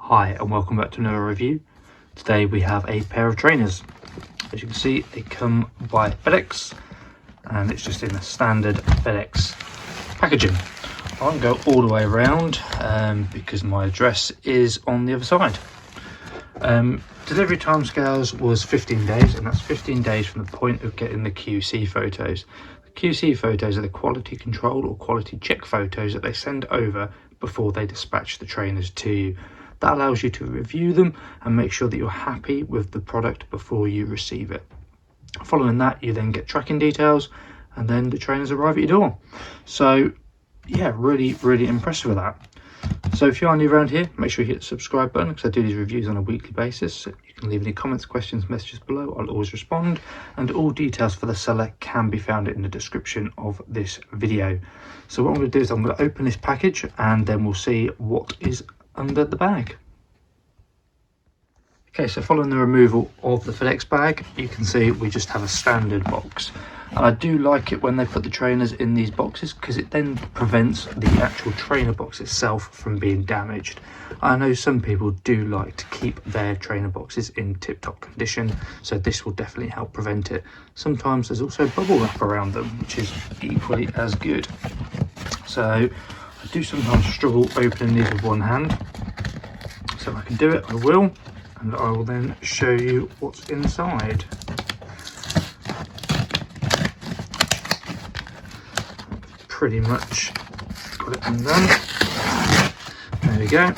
Hi and welcome back to another review. Today we have a pair of trainers. As you can see, they come by FedEx and it's just in the standard FedEx packaging. I won't go all the way around because my address is on the other side. Delivery timescales was 15 days, and that's 15 days from the point of getting the QC photos. The QC photos are the quality control or quality check photos that they send over before they dispatch the trainers to you. That allows you to review them and make sure that you're happy with the product before you receive it. Following that, you then get tracking details and then the trainers arrive at your door. So yeah, really impressed with that. So if you are new around here, make sure you hit the subscribe button because I do these reviews on a weekly basis. You can leave any comments, questions, messages below. I'll always respond, and all details for the seller can be found in the description of this video. So what I'm going to do is I'm going to open this package and then we'll see what is under the bag. Okay, so following the removal of the FedEx bag, you can see we just have a standard box. And I do like it when they put the trainers in these boxes because it then prevents the actual trainer box itself from being damaged. I know some people do like to keep their trainer boxes in tip-top condition, so this will definitely help prevent it. Sometimes there's also bubble wrap around them, which is equally as good. So I do sometimes struggle opening these with one hand. So if I can do it, I will, and I will then show you what's inside. Pretty much got it undone. There we go.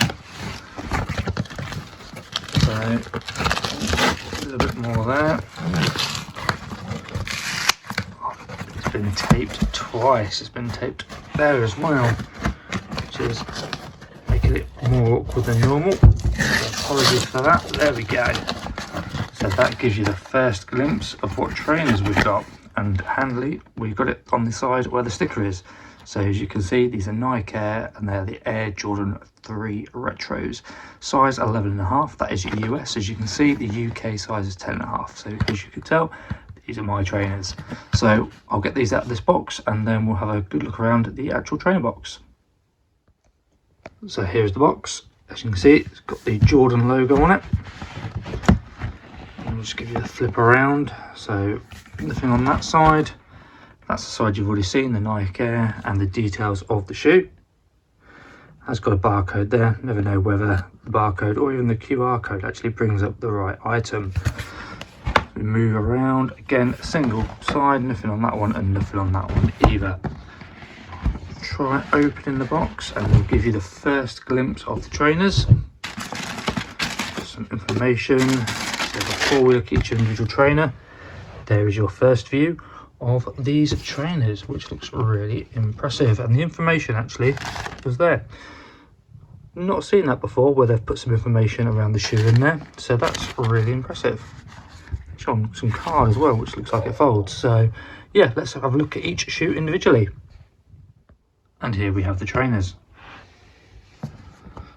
So a little bit more there. It's been taped twice. It's been taped there as well, which is making it more awkward than normal. So apologies for that. There we go. So that gives you the first glimpse of what trainers we've got. And handily, we got it on the side where the sticker is. So as you can see, these are Nike Air and they're the Air Jordan 3 Retros. Size 11.5, that is US. As you can see, the UK size is 10.5. So as you can tell, these are my trainers. So I'll get these out of this box and then we'll have a good look around at the actual trainer box. So here's the box. As you can see, it's got the Jordan logo on it. I'll just give you a flip around. So nothing on that side. That's the side you've already seen, the Nike Air and the details of the shoe. Has got a barcode there. Never know whether the barcode or even the QR code actually brings up the right item. We move around again, single side, nothing on that one and nothing on that one either. Try opening the box and we'll give you the first glimpse of the trainers. Some information. So before we look at each individual trainer, there is your first view of these trainers, which looks really impressive, and the information actually was there. Not seen that before, where they've put some information around the shoe in there, so that's really impressive. It's on some card as well, which looks like it folds. So yeah, let's have a look at each shoe individually. And here we have the trainers.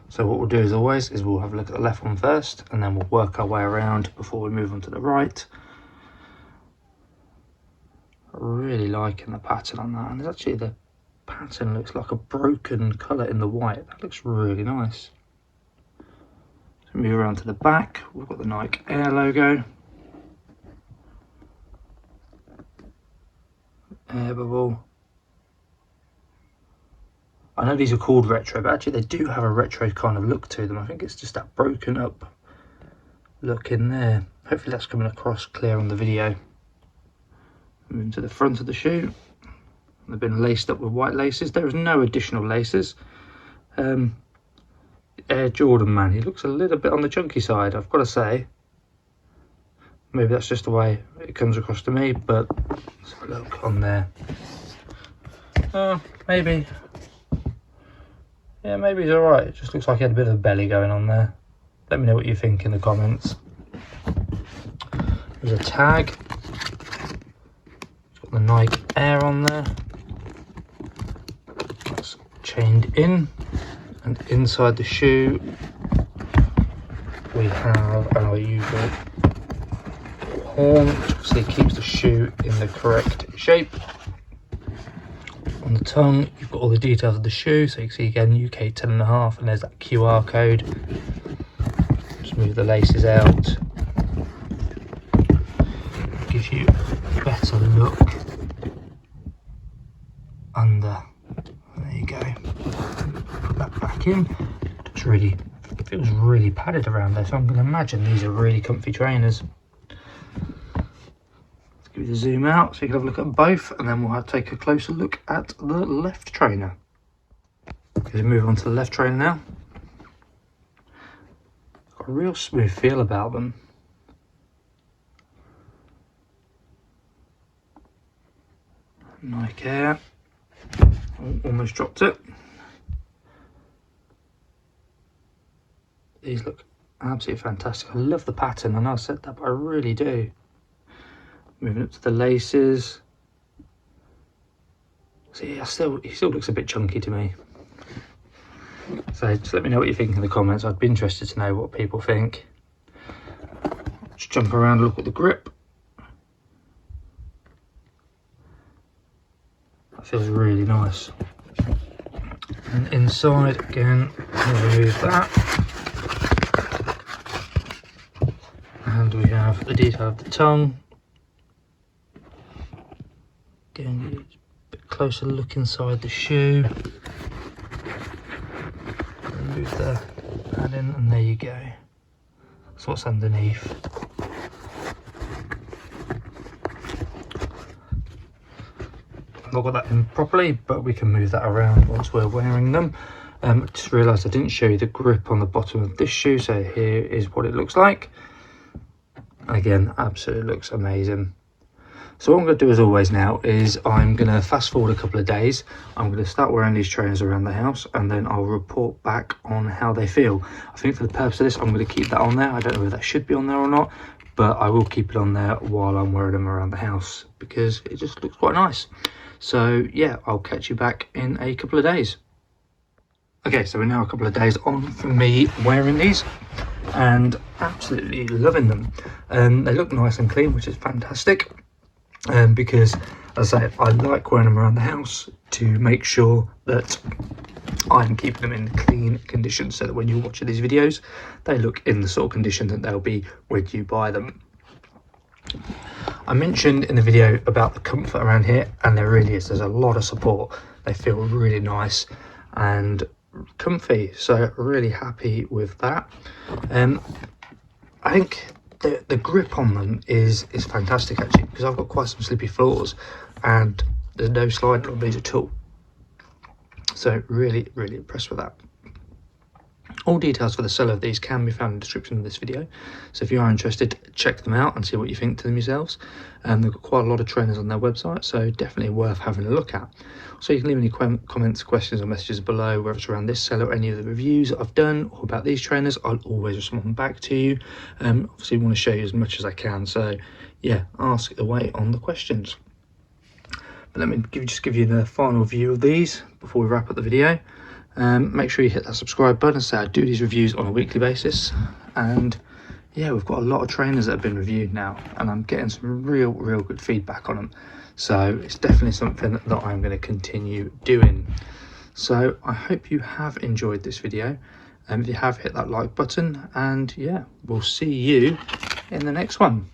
So what we'll do as always is we'll have a look at the left one first and then we'll work our way around before we move on to the right. Really liking the pattern on that, and there's actually the pattern looks like a broken colour in the white. That looks really nice. So move around to the back, we've got the Nike Air logo. Air bubble. I know these are called retro, but actually they do have a retro kind of look to them. I think it's just that broken up look in there. Hopefully that's coming across clear on the video. Moving to the front of the shoe. They've been laced up with white laces. There is no additional laces. Air Jordan, man, he looks a little bit on the chunky side, I've got to say. Maybe that's just the way it comes across to me, but let's have a look on there. Maybe. Yeah, maybe he's alright. It just looks like he had a bit of a belly going on there. Let me know what you think in the comments. There's a tag. It's got the Nike Air on there. It's chained in. And inside the shoe, we have our usual horn, which obviously keeps the shoe in the correct shape. On the tongue, you've got all the details of the shoe, so you can see again UK 10.5, and there's that QR code. move the laces out. Gives you a better look under. There you go. Put that back in. It's really, it feels really padded around there, so I'm going to imagine these are really comfy trainers. Let's give you the zoom out so you can have a look at both, and then we'll take a closer look at the left trainer. As we move on to the left trainer now. Got a real smooth feel about them. Nike Air. Almost dropped it. These look absolutely fantastic. I love the pattern. I know I said that, but I really do. Moving up to the laces. See, he still looks a bit chunky to me. So just let me know what you think in the comments. I'd be interested to know what people think. Just jump around and look at the grip. That feels really nice. And inside again, remove that. And we have the detail of the tongue. Again, a bit closer look inside the shoe. Remove the padding, and there you go. That's what's underneath. I've not got that in properly, but we can move that around once we're wearing them. Just realised I didn't show you the grip on the bottom of this shoe, so here is what it looks like. Again, absolutely looks amazing. So what I'm going to do as always now is I'm going to fast forward a couple of days. I'm going to start wearing these trainers around the house, and then I'll report back on how they feel. I think for the purpose of this, I'm going to keep that on there. I don't know if that should be on there or not, but I will keep it on there while I'm wearing them around the house because it just looks quite nice. So yeah, I'll catch you back in a couple of days. Okay, so we're now a couple of days on from me wearing these and absolutely loving them. They look nice and clean, which is fantastic. Because, as I say, I like wearing them around the house to make sure that I'm keeping them in clean condition, so that when you're watching these videos, they look in the sort of condition that they'll be when you buy them. I mentioned in the video about the comfort around here, and there really is. There's a lot of support. They feel really nice and comfy, so really happy with that. I think the grip on them is fantastic actually, because I've got quite some slippy floors and there's no slide on these at all. So really impressed with that. All details for the seller of these can be found in the description of this video, so if you are interested, check them out and see what you think to them yourselves. They've got quite a lot of trainers on their website, so definitely worth having a look at. So you can leave any comments, questions or messages below, whether it's around this seller or any of the reviews that I've done or about these trainers. I'll always respond back to you. Obviously I want to show you as much as I can, so yeah, ask away on the questions. But let me just give you the final view of these before we wrap up the video. Make sure you hit that subscribe button. So I do these reviews on a weekly basis, and yeah, we've got a lot of trainers that have been reviewed now, and I'm getting some real good feedback on them. So it's definitely something that I'm going to continue doing. So I hope you have enjoyed this video, and if you have, hit that like button, and yeah, we'll see you in the next one.